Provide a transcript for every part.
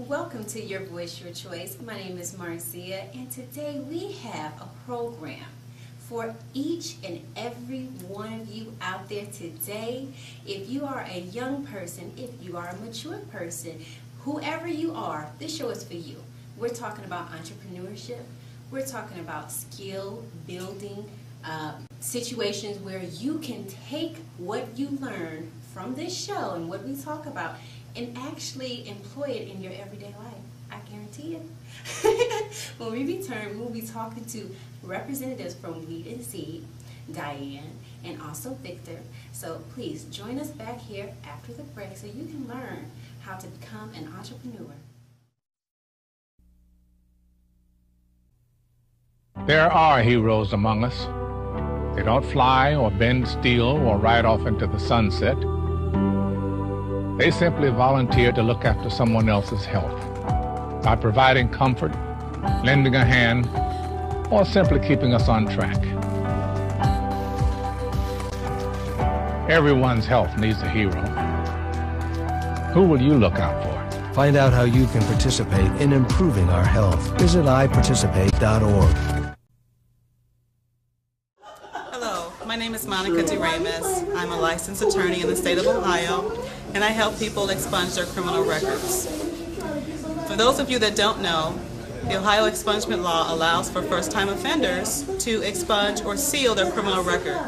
Welcome to Your Voice, Your Choice. My name is Marcia, and today we have a program for each and every one of you out there today. If you are a young person, if you are a mature person, whoever you are, this show is for you. We're talking about entrepreneurship. We're talking about skill building, situations where you can take what you learn from this show and what we talk about and actually employ it in your everyday life. I guarantee it. When we return, we'll be talking to representatives from Weed and Seed, Diane, and also Victor. So please join us back here after the break so you can learn how to become an entrepreneur. There are heroes among us. They don't fly or bend steel or ride off into the sunset. They simply volunteer to look after someone else's health by providing comfort, lending a hand, or simply keeping us on track. Everyone's health needs a hero. Who will you look out for? Find out how you can participate in improving our health. Visit iparticipate.org. My name is Monica DeRamus. I'm a licensed attorney in the state of Ohio, and I help people expunge their criminal records. For those of you that don't know, the Ohio expungement law allows for first-time offenders to expunge or seal their criminal record.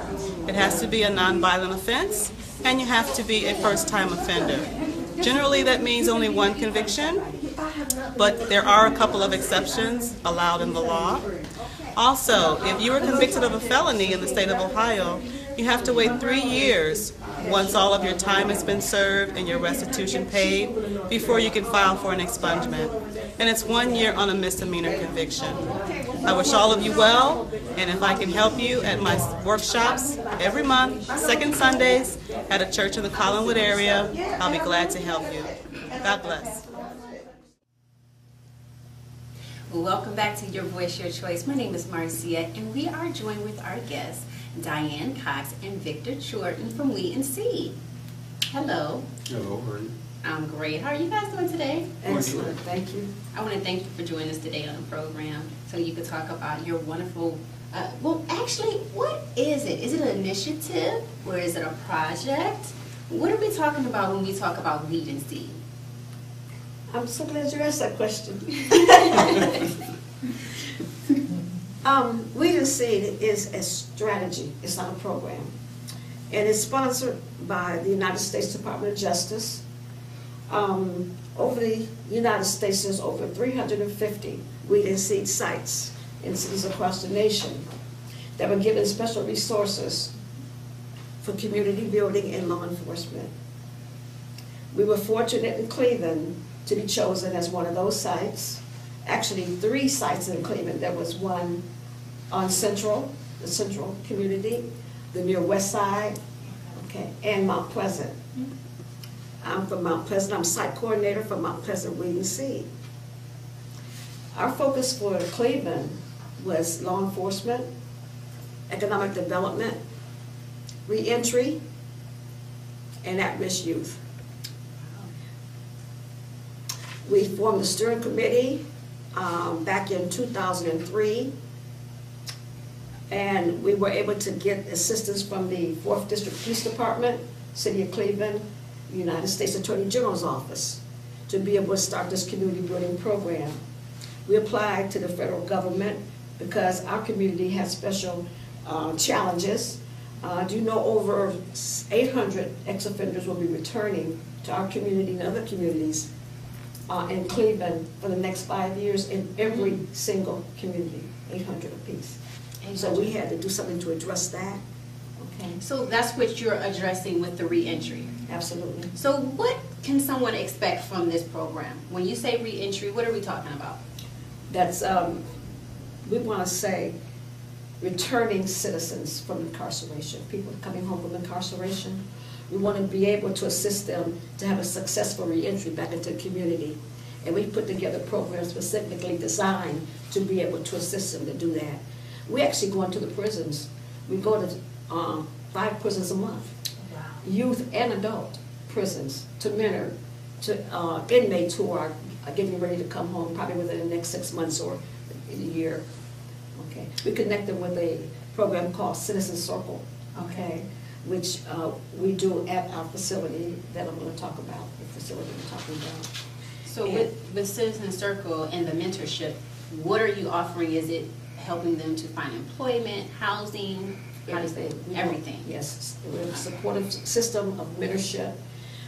It has to be a non-violent offense, and you have to be a first-time offender. Generally, that means only one conviction, but there are a couple of exceptions allowed in the law. Also, if you were convicted of a felony in the state of Ohio, you have to wait 3 years once all of your time has been served and your restitution paid before you can file for an expungement. And it's 1 year on a misdemeanor conviction. I wish all of you well, and if I can help you at my workshops every month, second Sundays, at a church in the Collinwood area, I'll be glad to help you. God bless. Welcome back to Your Voice, Your Choice. My name is Marcia, and we are joined with our guests, Diane Cox and Victor Chorten from Weed and Seed. Hello. Hello, how are you? I'm great. How are you guys doing today? Excellent, thank you. I want to thank you for joining us today on the program so you could talk about your wonderful, well, actually, what is it? Is it an initiative or is it a project? What are we talking about when we talk about Weed and Seed? I'm so glad you asked that question. Weed and Seed is a strategy, it's not a program. And it's sponsored by the United States Department of Justice. Over the United States, there's over 350 Weed and Seed sites in cities across the nation that were given special resources for community building and law enforcement. We were fortunate in Cleveland to be chosen as one of those sites. Actually, 3 sites in Cleveland. There was one on Central, the Central community, the near West Side, okay, and Mount Pleasant. I'm from Mount Pleasant. I'm site coordinator for Mount Pleasant Weed and Seed. Our focus for Cleveland was law enforcement, economic development, reentry, and at-risk youth. We formed the steering committee back in 2003, and we were able to get assistance from the 4th District Police Department, City of Cleveland, United States Attorney General's Office to be able to start this community building program. We applied to the federal government because our community has special challenges. Do you know over 800 ex-offenders will be returning to our community and other communities in Cleveland for the next 5 years in every single community, 800 apiece. 800. So we had to do something to address that. Okay. So that's what you're addressing with the reentry. Absolutely. So what can someone expect from this program? When you say reentry, what are we talking about? That's, we want to say returning citizens from incarceration, people coming home from incarceration. We want to be able to assist them to have a successful reentry back into the community. And we put together programs specifically designed to be able to assist them to do that. We actually go into the prisons. We go to 5 prisons a month. Wow. Youth and adult prisons to mentor to inmates who are getting ready to come home, probably within the next 6 months or in a year. Okay, we connect them with a program called Citizen Circle, okay, which we do at our facility that I'm going to talk about, the facility we're talking about. So with Citizen Circle and the mentorship, what are you offering? Is it helping them to find employment, housing, everything? Yes, we have a supportive system of mentorship.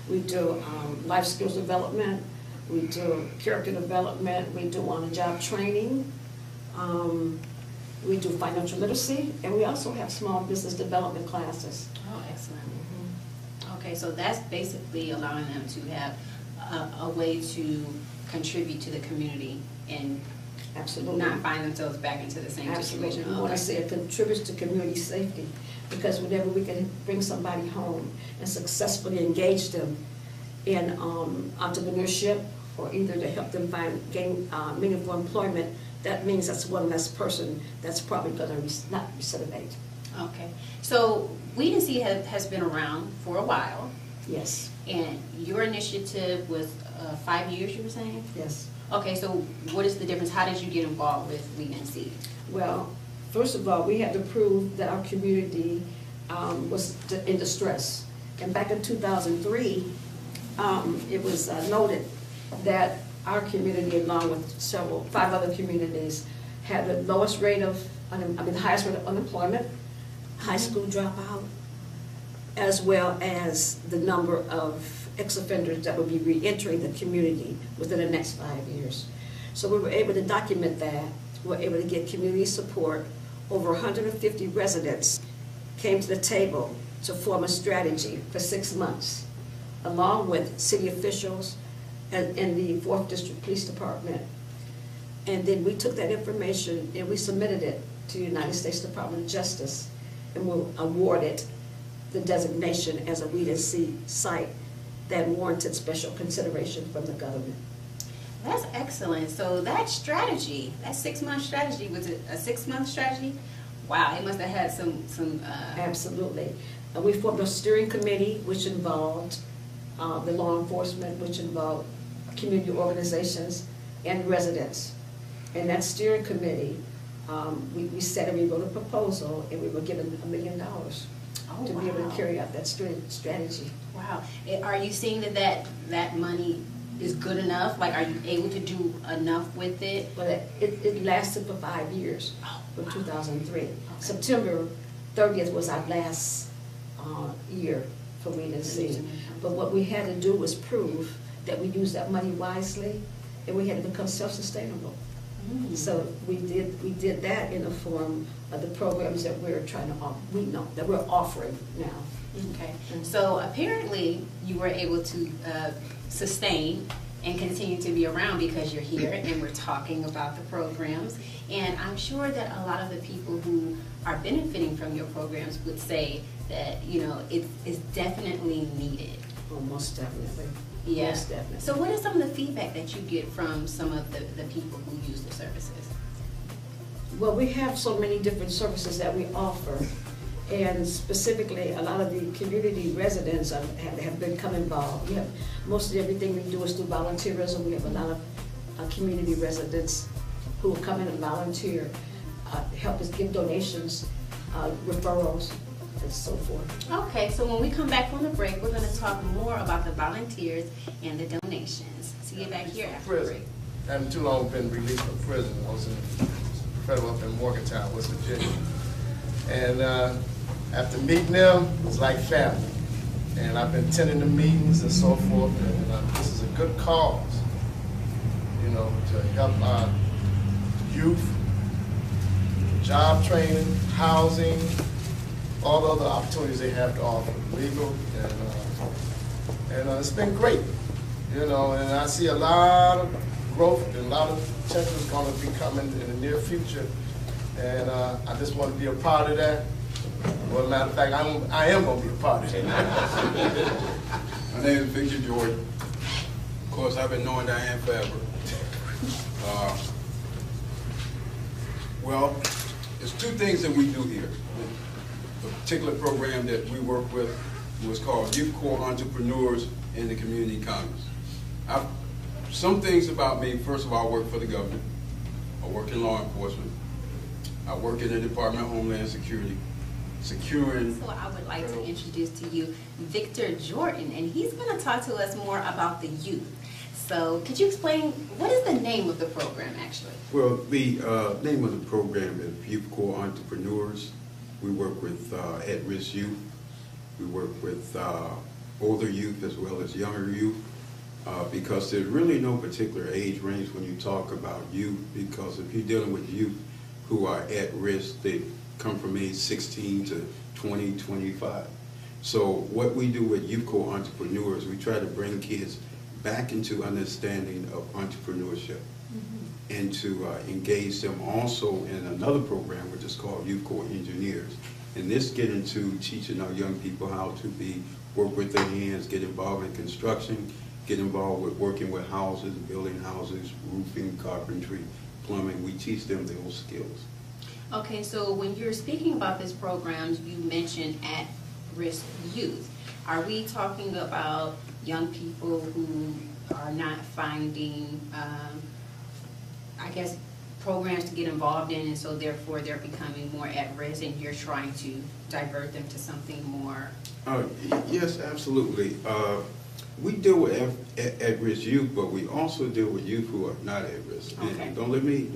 We do life skills development. We do character development. We do on-the-job training. We do financial literacy, and we also have small business development classes. Oh, excellent. Mm-hmm. Okay, so that's basically allowing them to have a way to contribute to the community and absolutely not find themselves back into the same situation. We want to say it contributes to community safety, because whenever we can bring somebody home and successfully engage them in entrepreneurship, or either to help them gain meaningful employment, that means that's one less person that's probably going to not recidivate. Okay, so Weed and Seed has been around for a while. Yes. And your initiative was 5 years, you were saying? Yes. Okay, so what is the difference? How did you get involved with Weed and Seed? Well, first of all, we had to prove that our community was in distress. And back in 2003, it was noted that our community, along with 5 other communities, had the lowest rate of, the highest rate of unemployment, high school dropout, as well as the number of ex-offenders that would be re-entering the community within the next 5 years. So we were able to document that. We were able to get community support. Over 150 residents came to the table to form a strategy for 6 months, along with city officials and the 4th District Police Department. And then we took that information and we submitted it to the United States Department of Justice, and were awarded the designation as a Weed and Seed site that warranted special consideration from the government. That's excellent. So that strategy, that 6-month strategy, was it a 6-month strategy? Wow, it must have had some Absolutely. We formed a steering committee, which involved the law enforcement, which involved community organizations and residents. And that steering committee, we said, and we wrote a proposal, and we were given $1 million to be able to carry out that strategy. Wow. Are you seeing that money is good enough? Like, are you able to do enough with it? Well, it lasted for 5 years, from 2003. Okay. September 30th was our last year for Weed and Seed. But what we had to do was prove that we used that money wisely, and we had to become self-sustainable. Mm-hmm. So we did that in the form of the programs that we're trying to that we're offering now. Okay. Mm-hmm. So apparently you were able to sustain and continue to be around because you're here and we're talking about the programs. And I'm sure that a lot of the people who are benefiting from your programs would say that, it's definitely needed. Oh, most definitely. Yeah. Most definitely. So what is some of the feedback that you get from some of the people who use the services? Well, we have so many different services that we offer, and specifically a lot of the community residents have become involved. We have mostly everything we do is through volunteerism. We have a lot of community residents who will come in and volunteer, help us give donations, referrals, and so forth. Okay, so when we come back from the break, we're going to talk more about the volunteers and the donations. See you back here after the break. I haven't too long been released from prison. I was in federal up in Morgantown, West Virginia. And after meeting them, it was like family. And I've been attending the meetings and so forth, and this is a good cause, to help our youth, job training, housing, all the other opportunities they have to offer, legal, and it's been great, and I see a lot of growth and a lot of potential is going to be coming in the near future, and I just want to be a part of that. Well, as a matter of fact, I am going to be a part of that. My name is Victor Jordan. Of course, I've been knowing Diane forever. Well, there's 2 things that we do here. The particular program that we work with was called Youth Core Entrepreneurs in the Community Congress. Some things about me, first of all, I work for the government. I work in law enforcement. I work in the Department of Homeland Security, securing. So I would like to introduce to you Victor Jordan, and he's going to talk to us more about the youth. So could you explain, what is the name of the program actually? Well, the name of the program is Youth Corps Entrepreneurs. We work with at-risk youth. We work with older youth as well as younger youth. Because there's really no particular age range when you talk about youth, because if you're dealing with youth who are at risk, they come from age 16 to 20, 25. So what we do with Youth Corps Entrepreneurs, we try to bring kids back into understanding of entrepreneurship and to engage them also in another program which is called Youth Corps Engineers. And this get into teaching our young people how to work with their hands, get involved in construction, get involved with working with houses, building houses, roofing, carpentry, plumbing. We teach them those skills. Okay, so when you're speaking about this program, you mentioned at-risk youth. Are we talking about young people who are not finding, I guess, programs to get involved in, and so therefore they're becoming more at risk, and you're trying to divert them to something more? Yes, absolutely. We deal with at-risk youth, but we also deal with youth who are not at risk. Okay. And don't let me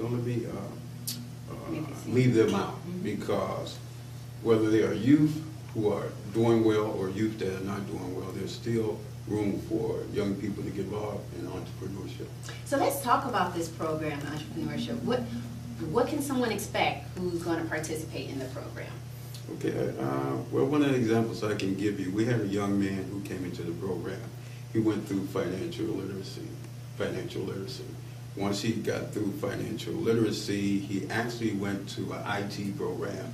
leave them out, because whether they are youth who are doing well or youth that are not doing well, there's still room for young people to get involved in entrepreneurship. So let's talk about this program, entrepreneurship. What can someone expect who's going to participate in the program? Okay, well, one of the examples I can give you, we had a young man who came into the program. He went through financial literacy. Once he got through financial literacy, he actually went to an IT program.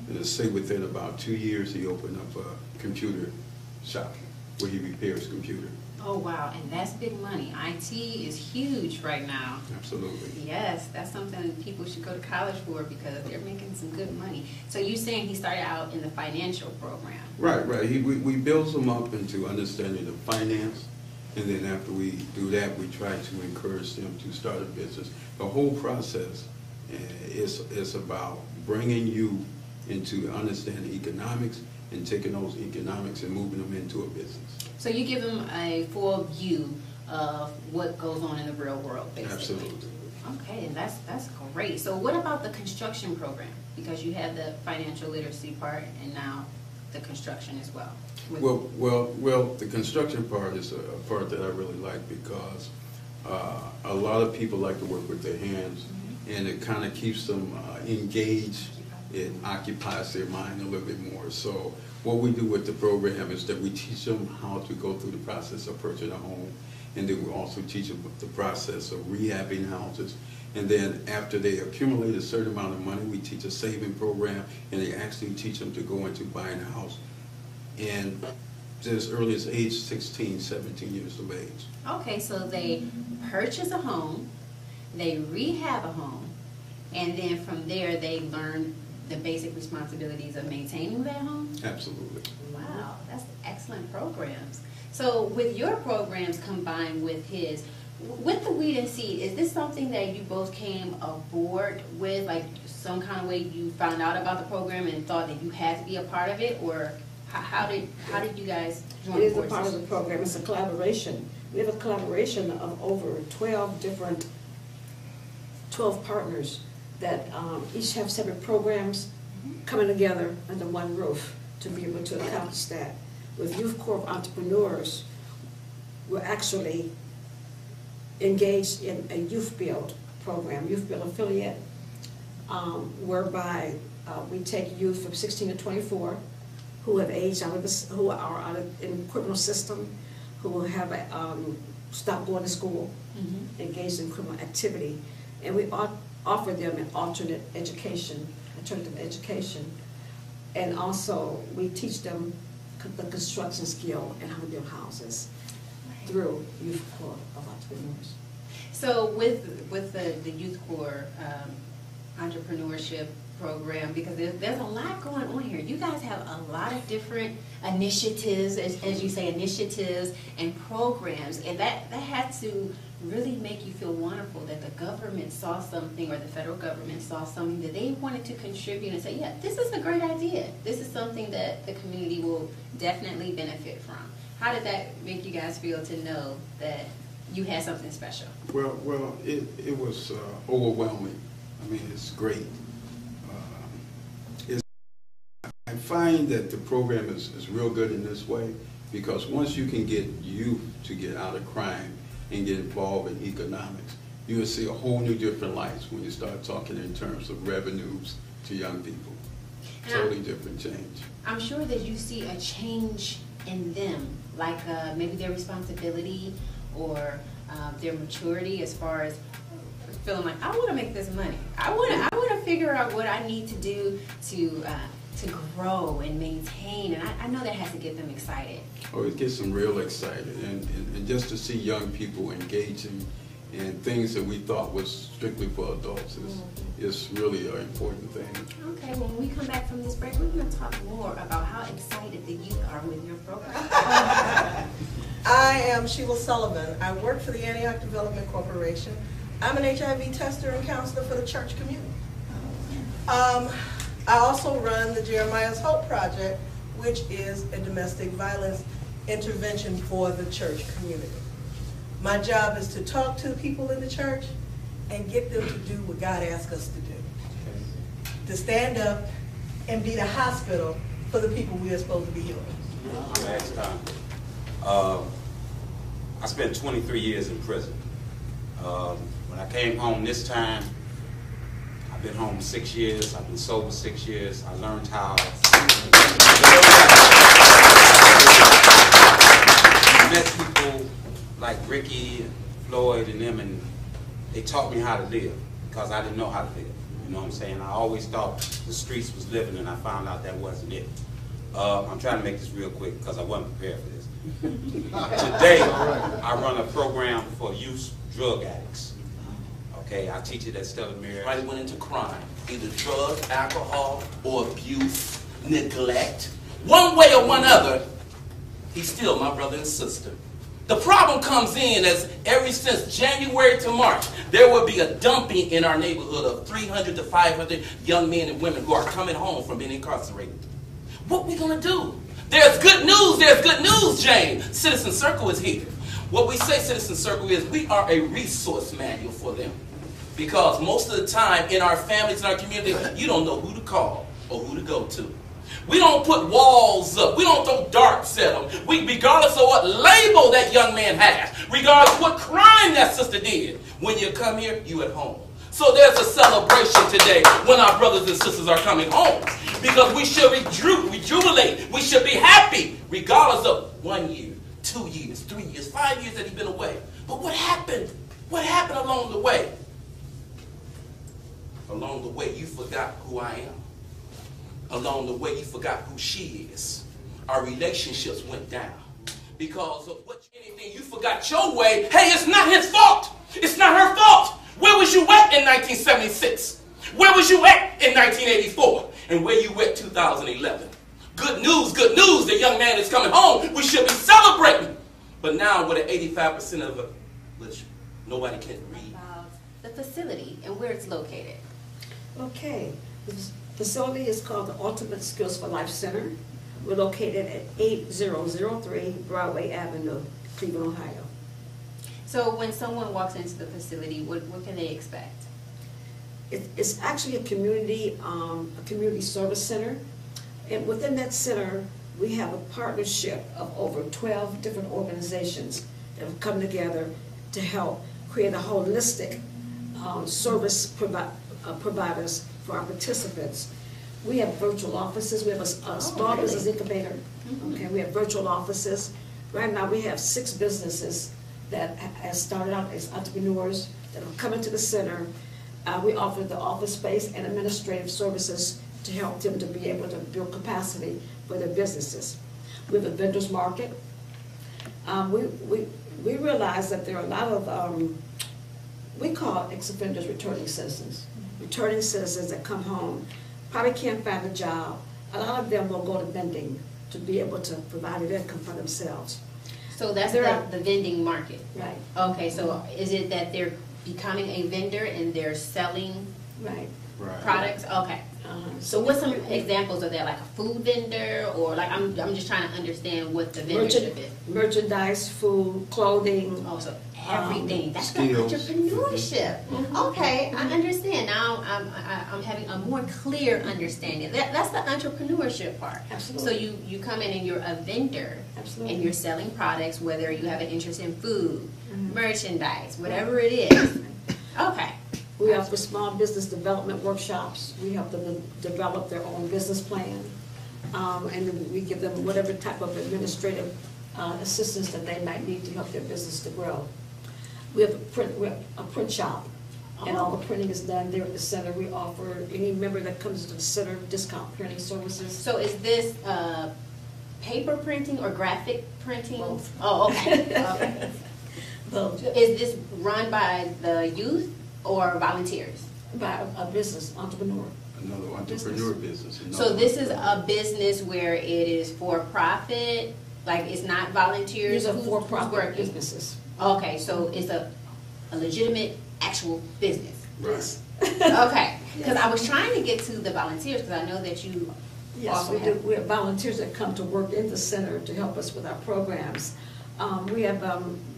And to say within about 2 years, he opened up a computer shop where he repairs computers. Oh, wow, and that's big money. IT is huge right now. Absolutely. Yes, that's something people should go to college for, because they're making some good money. So you're saying he started out in the financial program? Right. We build them up into understanding the finance, and then after we do that, we try to encourage them to start a business. The whole process is about bringing you into understanding economics and taking those economics and moving them into a business. So you give them a full view of what goes on in the real world, basically. Absolutely. Okay, and that's great. So what about the construction program? Because you had the financial literacy part, and now the construction as well. Well, the construction part is a part that I really like, because a lot of people like to work with their hands, and it kind of keeps them engaged. It occupies their mind a little bit more. So what we do with the program is that we teach them how to go through the process of purchasing a home, and then we also teach them the process of rehabbing houses. And then after they accumulate a certain amount of money, we teach a saving program, and they actually teach them to go into buying a house, and as early as age 16, 17 years of age. Okay, so they purchase a home, they rehab a home, and then from there they learn the basic responsibilities of maintaining that home? Absolutely. Wow, that's excellent programs. So with your programs combined with his, with the Weed and Seed, is this something that you both came aboard with, like some kind of way you found out about the program and thought that you had to be a part of it, or how did you guys join It is a forces? part of the program. It's a collaboration. We have a collaboration of over 12 partners that each have separate programs coming together under one roof to be able to accomplish that. With Youth Corps Entrepreneurs, we're actually engaged in a Youth Build program, Youth Build affiliate, whereby we take youth from 16 to 24 who have aged out of this, who are out of in the criminal system, who have stopped going to school, engaged in criminal activity, and we offer them an alternative education, and also we teach them the construction skill and how to build houses through Youth Corps of Entrepreneurs. So with the Youth Corps entrepreneurship program because there's a lot going on here. You guys have a lot of different initiatives, as you say, initiatives and programs, and that has to really make you feel wonderful that the government saw something, or the federal government saw something that they wanted to contribute and say, yeah, this is a great idea. This is something that the community will definitely benefit from. How did that make you guys feel to know that you had something special? Well, it was overwhelming. I mean, it's great. I find that the program is real good in this way because once you can get youth to get out of crime and get involved in economics, you will see a whole new different lights when you start talking in terms of revenues to young people. Totally different change. I'm sure that you see a change in them, like maybe their responsibility or their maturity as far as feeling like, I want to make this money. I want to figure out what I need to do to grow and maintain, and I know that has to get them excited. Oh, it gets them real excited, and just to see young people engaging in things that we thought was strictly for adults is really an important thing. Okay, well, when we come back from this break, we're going to talk more about how excited the youth are with your program. I am Sheila Sullivan. I work for the Antioch Development Corporation. I'm an HIV tester and counselor for the church community. I also run the Jeremiah's Hope Project, which is a domestic violence intervention for the church community. My job is to talk to people in the church and get them to do what God asks us to do. To stand up and be the hospital for the people we are supposed to be healing. Last time. I spent 23 years in prison. When I came home this time, I've been home 6 years. I've been sober 6 years. I learned how. I met people like Ricky, Floyd, and them, and they taught me how to live because I didn't know how to live. You know what I'm saying? I always thought the streets was living, and I found out that wasn't it. I'm trying to make this real quick because I wasn't prepared for this. Today, I run a program for youth drug addicts. Okay, I teach it at Stella Maris. Everybody went into crime, either drugs, alcohol, or abuse, neglect. One way or one other, he's still my brother and sister. The problem comes in as ever since January to March, there will be a dumping in our neighborhood of 300 to 500 young men and women who are coming home from being incarcerated. What are we going to do? There's good news, Jane. Citizen Circle is here. What we say, Citizen Circle, is we are a resource manual for them. Because most of the time in our families, in our community, you don't know who to call or who to go to. We don't put walls up. We don't throw darts at them. Regardless of what label that young man has, regardless of what crime that sister did, when you come here, you at home. So there's a celebration today when our brothers and sisters are coming home. Because we should rejubilate. We should be happy, regardless of 1 year, 2 years, 3 years, 5 years that he's been away. But what happened? What happened along the way? Along the way, you forgot who I am. Along the way, you forgot who she is. Our relationships went down. Because of anything, you forgot your way. Hey, it's not his fault. It's not her fault. Where was you at in 1976? Where was you at in 1984? And where you at 2011? Good news, the young man is coming home. We should be celebrating. But now with an 85% of it, which nobody can read. About the facility and where it's located. Okay, the facility is called the Ultimate Skills for Life Center. We're located at 8003 Broadway Avenue, Cleveland, Ohio. So when someone walks into the facility, what can they expect? It's actually a community service center. And within that center, we have a partnership of over 12 different organizations that have come together to help create a holistic service providers for our participants. We have virtual offices. We have a small business incubator. Okay, we have virtual offices. Right now, we have 6 businesses that have started out as entrepreneurs that have come into the center. We offer the office space and administrative services to help them to be able to build capacity for their businesses. We have a vendors market. We realize that there are a lot of, we call ex-offenders returning citizens. Returning citizens that come home probably can't find a job. A lot of them will go to vending to be able to provide an income for themselves. So that's the vending market. Right. Okay, so is it that they're becoming a vendor and they're selling Right. products? Okay. So what's some examples of that, like a food vendor, or like I'm just trying to understand what the vendorship is. Merchandise, food, clothing. Oh, so everything. That's the skills. entrepreneurship. Okay, I understand. Now I'm having a more clear understanding. That's the entrepreneurship part. Absolutely. So you come in and you're a vendor. Absolutely. And you're selling products, whether you have an interest in food, merchandise, whatever it is. Okay. We offer small business development workshops. We help them to develop their own business plan. And then we give them whatever type of administrative assistance that they might need to help their business to grow. We have a print shop, and all the printing is done there at the center. We offer any member that comes to the center discount printing services. So is this paper printing or graphic printing? Both. Oh, okay. Okay. Both. Is this run by the youth or volunteers? By a business entrepreneur. Another entrepreneur business. So this is a business where it is for profit, like it's not volunteers? These are who's for-profit working? businesses. Okay, so it's a legitimate, actual business. Right. Okay, because I was trying to get to the volunteers, because I know that you Yes, also we do. have. We have volunteers that come to work in the center to help us with our programs. We have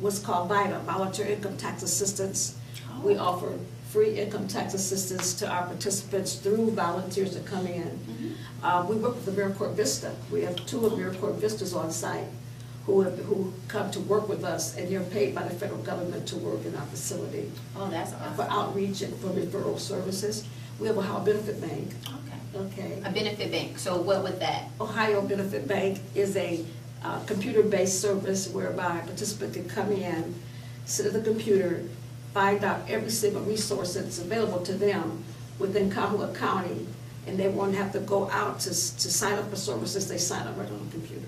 what's called VITA, Volunteer Income Tax Assistance. We offer free income tax assistance to our participants through volunteers that come in. We work with AmeriCorps Vista. We have 2 AmeriCorps Vistas on site who come to work with us, and they're paid by the federal government to work in our facility. Oh, that's awesome. For outreach and for referral services. We have Ohio Benefit Bank. Okay. Okay. A benefit bank, so what would that? Ohio Benefit Bank is a computer-based service whereby a participant can come in, sit at the computer, find out every single resource that's available to them within Cahoga County, and they won't have to go out to sign up for services. They sign up right on the computer.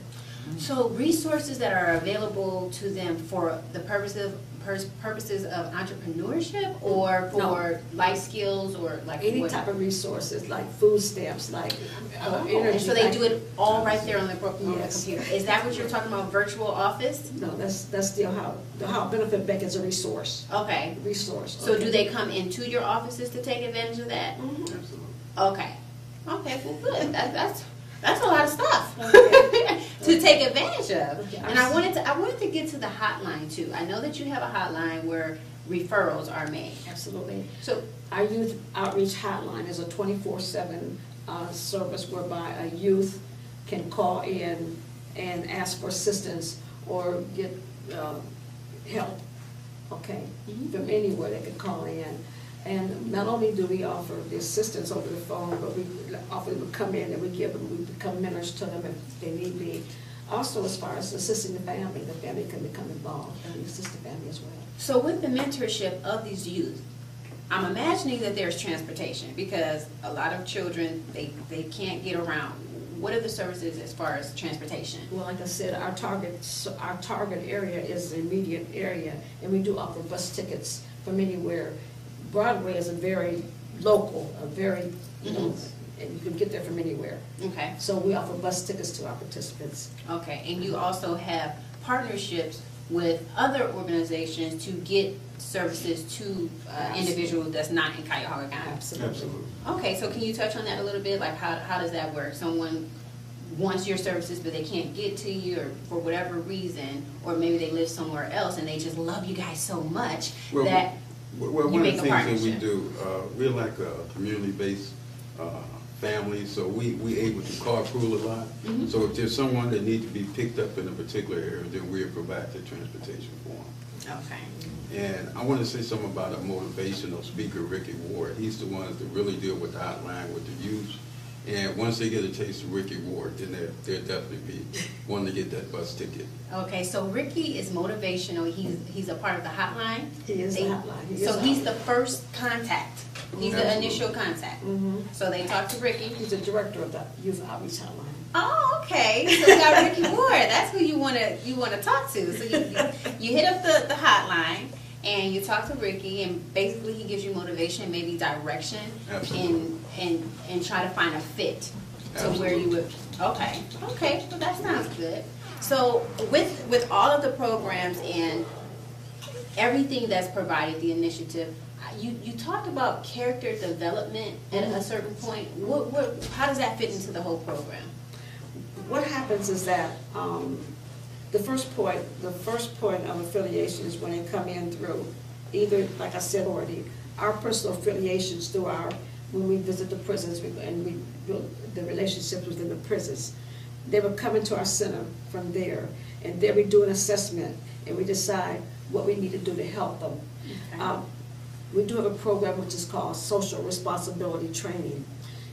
So resources that are available to them for the purposes of entrepreneurship, or for No. life skills, or like Any what? type of resources, like food stamps, like Oh, energy. and so they like- do it all right there on the Yes. computer. Is that what you're talking about, virtual office? No, that's the Ohio Benefit Bank is a resource. Okay. Resource. So okay. do they come into your offices to take advantage of that? Absolutely. Okay. Okay, well, good. That's a lot of stuff Okay. to take advantage of. Okay. And I wanted to get to the hotline too. I know that you have a hotline where referrals are made. Absolutely. So, Our youth outreach hotline is a 24/7 service whereby a youth can call in and ask for assistance or get help, okay, from anywhere they can call in. And not only do we offer the assistance over the phone, but we offer them to come in and we become mentors to them if they need be. Also, as far as assisting the family can become involved and we assist the family as well. so with the mentorship of these youth, I'm imagining that there's transportation, because a lot of children, they can't get around. What are the services as far as transportation? Well, like I said, our target area is the immediate area, and we do offer bus tickets from anywhere. Broadway is a very local, and you can get there from anywhere. Okay. So we offer bus tickets to our participants. Okay, and you also have partnerships with other organizations to get services to individuals that's not in Cuyahoga County. Absolutely. Okay, so can you touch on that a little bit? Like how does that work? Someone wants your services but they can't get to you, or for whatever reason, or maybe they live somewhere else and they just love you guys so much that Well, you one make of a the things that we partnership. do, we're like a community-based family, so we able to carpool a lot. Mm-hmm. So if there's someone that needs to be picked up in a particular area, then we'll provide the transportation for them. Okay. And I want to say something about a motivational speaker, Ricky Ward. He's the one that really deal with the hotline with the youth. And once they get a taste of Ricky Ward, then they'll definitely be wanting to get that bus ticket. Okay, so Ricky is motivational. He's a part of the hotline. He is the hotline. So he's the first contact. He's the Absolutely. initial contact. Mm-hmm. So they talk to Ricky. He's the director of the youth outreach hotline. Oh, okay. So we got Ricky Ward. That's who you wanna talk to. So you hit up the hotline, and you talk to Ricky, and basically he gives you motivation, maybe direction, Absolutely. and try to find a fit to Absolutely. where you would. Okay, well that sounds good. So with all of the programs and everything that's provided, the initiative, you talked about character development at a certain point. How does that fit into the whole program? What happens is that the first point of affiliation is when they come in through either, like I said already, our personal affiliations through when we visit the prisons and we build the relationships within the prisons. They will come into our center from there, and there we do an assessment and we decide what we need to do to help them. Okay. We do have a program which is called Social Responsibility Training.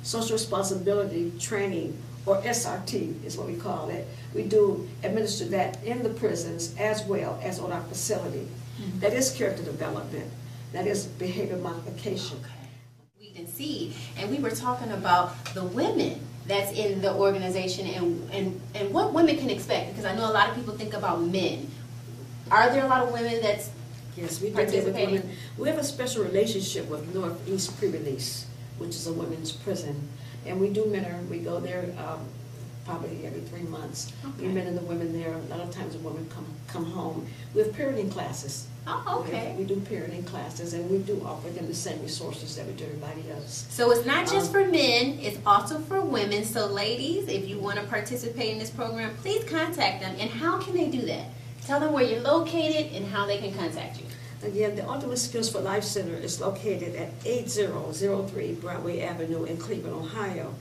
Social Responsibility Training, or SRT is what we call it. We do administer that in the prisons as well as on our facility. Mm-hmm. That is character development. That is behavior modification. Okay. Weed and Seed, and we were talking about the women that's in the organization and what women can expect, because I know a lot of people think about men. Are there a lot of women that's Yes, we do deal with participating? women. We have a special relationship with Northeast Pre-Release, which is a women's prison. And we do mentor. We go there probably every 3 months. Okay. We mentor the women there. A lot of times the women come home. We have parenting classes. Oh, okay. We do parenting classes, and we do offer them the same resources that we do everybody else. So it's not just for men, it's also for women. So ladies, if you want to participate in this program, please contact them. And how can they do that? Tell them where you're located and how they can contact you. Again, the Ultimate Skills for Life Center is located at 8003 Broadway Avenue in Cleveland, Ohio.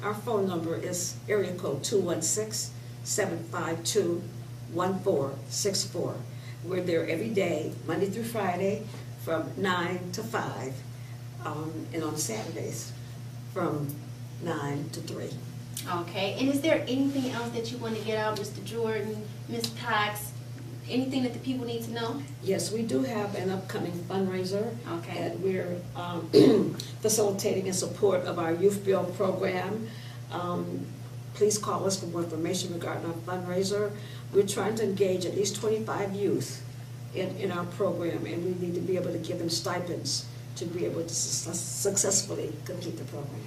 Our phone number is area code 216-752-1464. We're there every day, Monday through Friday, from 9 to 5, and on Saturdays from 9 to 3. Okay, and is there anything else that you want to get out, Mr. Jordan, Ms. Cox? Anything that the people need to know? Yes, we do have an upcoming fundraiser. Okay. And we're facilitating in support of our Youth Build program. Please call us for more information regarding our fundraiser. We're trying to engage at least 25 youth in our program, and we need to be able to give them stipends to be able to successfully complete the program.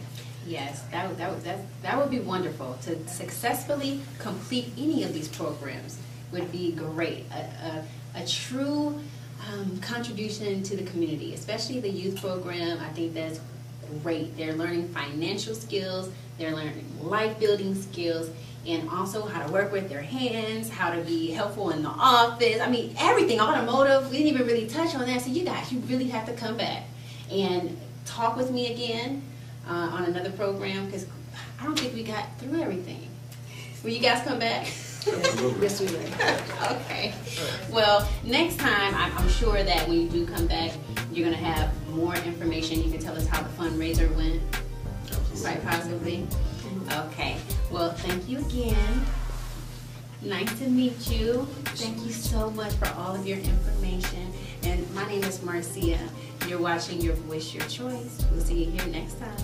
Yes, that would be wonderful. To successfully complete any of these programs would be great. A true contribution to the community, especially the youth program. I think that's great. They're learning financial skills, they're learning life building skills, and also how to work with their hands, how to be helpful in the office. I mean, everything, automotive. We didn't even really touch on that. So you guys, you really have to come back and talk with me again on another program, because I don't think we got through everything. Will you guys come back? Yes, we will. Okay. Well, next time, I'm sure that when you do come back, you're going to have more information. You can tell us how the fundraiser went. Right, possibly. Okay. Well, thank you again. Nice to meet you. Thank you so much for all of your information. And my name is Marcia. You're watching Your Voice, Your Choice. We'll see you here next time.